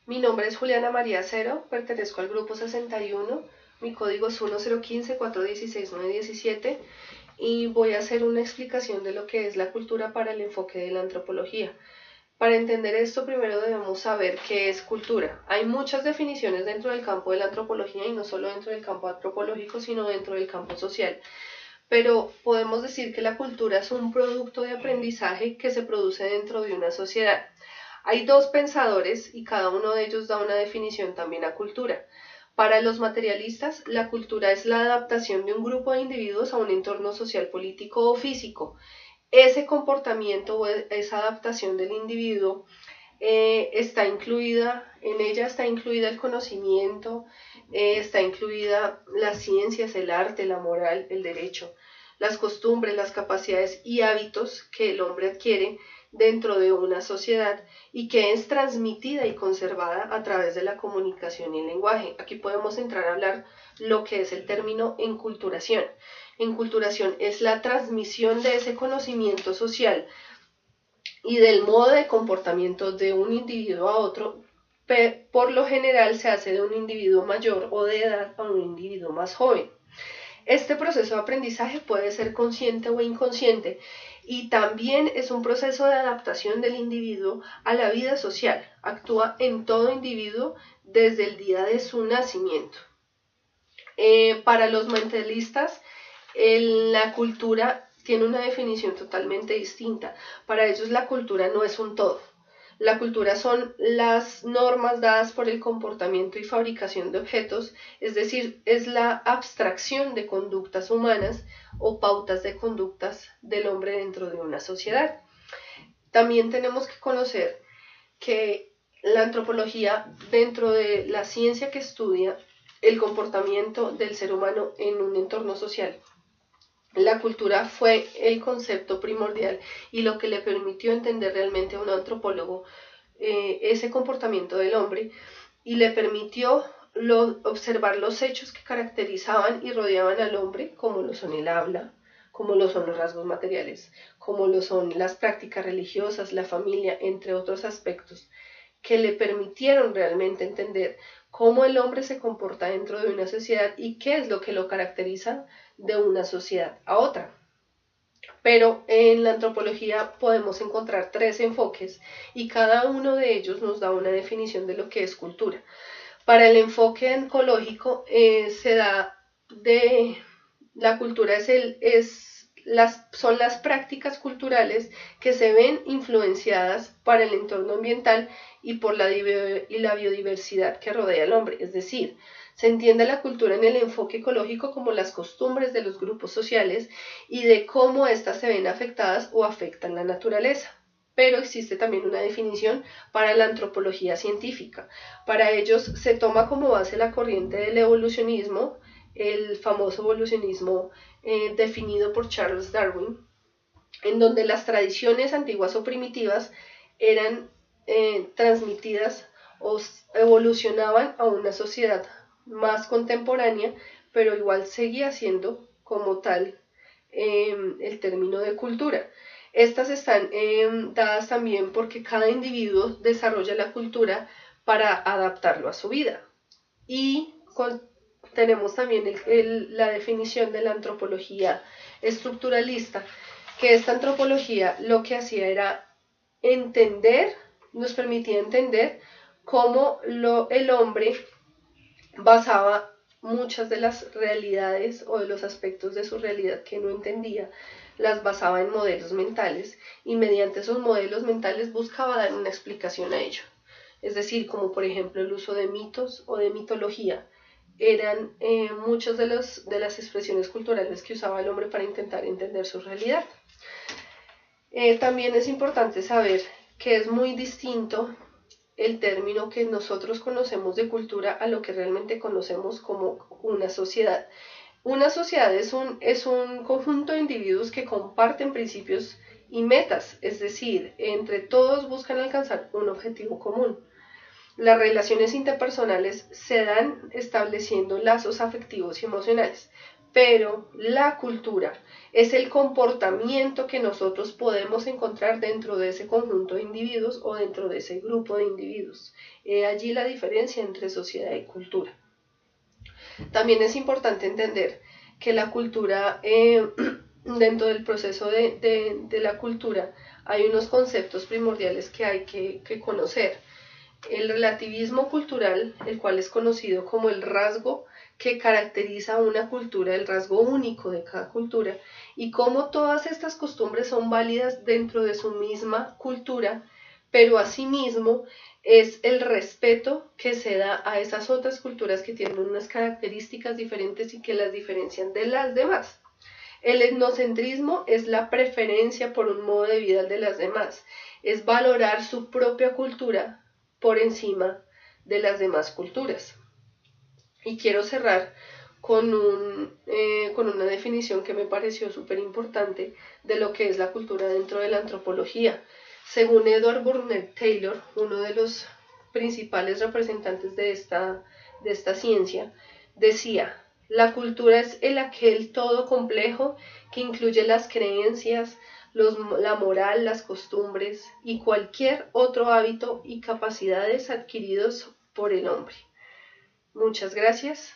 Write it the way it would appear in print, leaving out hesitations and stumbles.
Mi nombre es Juliana María Cero, pertenezco al grupo 61, mi código es 1015-416-917 y voy a hacer una explicación de lo que es la cultura para el enfoque de la antropología. Para entender esto, primero debemos saber qué es cultura. Hay muchas definiciones dentro del campo de la antropología y no solo dentro del campo antropológico, sino dentro del campo social. Pero podemos decir que la cultura es un producto de aprendizaje que se produce dentro de una sociedad. Hay dos pensadores y cada uno de ellos da una definición también a cultura. Para los materialistas, la cultura es la adaptación de un grupo de individuos a un entorno social, político o físico. Ese comportamiento o esa adaptación del individuo en ella está incluida el conocimiento, está incluida las ciencias, el arte, la moral, el derecho, las costumbres, las capacidades y hábitos que el hombre adquiere dentro de una sociedad y que es transmitida y conservada a través de la comunicación y el lenguaje. Aquí podemos entrar a hablar lo que es el término enculturación. Enculturación es la transmisión de ese conocimiento social y del modo de comportamiento de un individuo a otro. Por lo general se hace de un individuo mayor o de edad a un individuo más joven. Este proceso de aprendizaje puede ser consciente o inconsciente y también es un proceso de adaptación del individuo a la vida social. Actúa en todo individuo desde el día de su nacimiento. Para los mentalistas, la cultura tiene una definición totalmente distinta. Para ellos la cultura no es un todo. La cultura son las normas dadas por el comportamiento y fabricación de objetos, es decir, es la abstracción de conductas humanas o pautas de conductas del hombre dentro de una sociedad. También tenemos que conocer que la antropología, dentro de la ciencia que estudia el comportamiento del ser humano en un entorno social, la cultura fue el concepto primordial y lo que le permitió entender realmente a un antropólogo ese comportamiento del hombre y le permitió observar los hechos que caracterizaban y rodeaban al hombre, como lo son el habla, como lo son los rasgos materiales, como lo son las prácticas religiosas, la familia, entre otros aspectos, que le permitieron realmente entender cómo el hombre se comporta dentro de una sociedad y qué es lo que lo caracteriza de una sociedad a otra. Pero en la antropología podemos encontrar tres enfoques y cada uno de ellos nos da una definición de lo que es cultura. Para el enfoque ecológico se da de la cultura son las prácticas culturales que se ven influenciadas para el entorno ambiental y por la biodiversidad que rodea al hombre. Es decir, se entiende la cultura en el enfoque ecológico como las costumbres de los grupos sociales y de cómo éstas se ven afectadas o afectan la naturaleza. Pero existe también una definición para la antropología científica. Para ellos se toma como base la corriente del evolucionismo, el famoso evolucionismo definido por Charles Darwin, en donde las tradiciones antiguas o primitivas eran transmitidas o evolucionaban a una sociedad más contemporánea, pero igual seguía siendo como tal el término de cultura. Estas están dadas también porque cada individuo desarrolla la cultura para adaptarlo a su vida. Y tenemos también la definición de la antropología estructuralista, que esta antropología lo que hacía era nos permitía entender cómo el hombre basaba muchas de las realidades o de los aspectos de su realidad que no entendía, las basaba en modelos mentales y mediante esos modelos mentales buscaba dar una explicación a ello. Es decir, como por ejemplo el uso de mitos o de mitología, eran muchas de las expresiones culturales que usaba el hombre para intentar entender su realidad. También es importante saber que es muy distinto el término que nosotros conocemos de cultura a lo que realmente conocemos como una sociedad. Una sociedad es un conjunto de individuos que comparten principios y metas, es decir, entre todos buscan alcanzar un objetivo común. Las relaciones interpersonales se dan estableciendo lazos afectivos y emocionales, pero la cultura es el comportamiento que nosotros podemos encontrar dentro de ese conjunto de individuos o dentro de ese grupo de individuos. Allí la diferencia entre sociedad y cultura. También es importante entender que la cultura, dentro del proceso de la cultura, hay unos conceptos primordiales que hay que conocer. El relativismo cultural, el cual es conocido como el rasgo que caracteriza a una cultura, el rasgo único de cada cultura, y cómo todas estas costumbres son válidas dentro de su misma cultura, pero asimismo es el respeto que se da a esas otras culturas que tienen unas características diferentes y que las diferencian de las demás. El etnocentrismo es la preferencia por un modo de vida de las demás, es valorar su propia cultura por encima de las demás culturas. Y quiero cerrar con una definición que me pareció súper importante de lo que es la cultura dentro de la antropología. Según Edward Burnett Taylor, uno de los principales representantes de esta ciencia, decía: la cultura es aquel todo complejo que incluye las creencias, la moral, las costumbres y cualquier otro hábito y capacidades adquiridos por el hombre. Muchas gracias.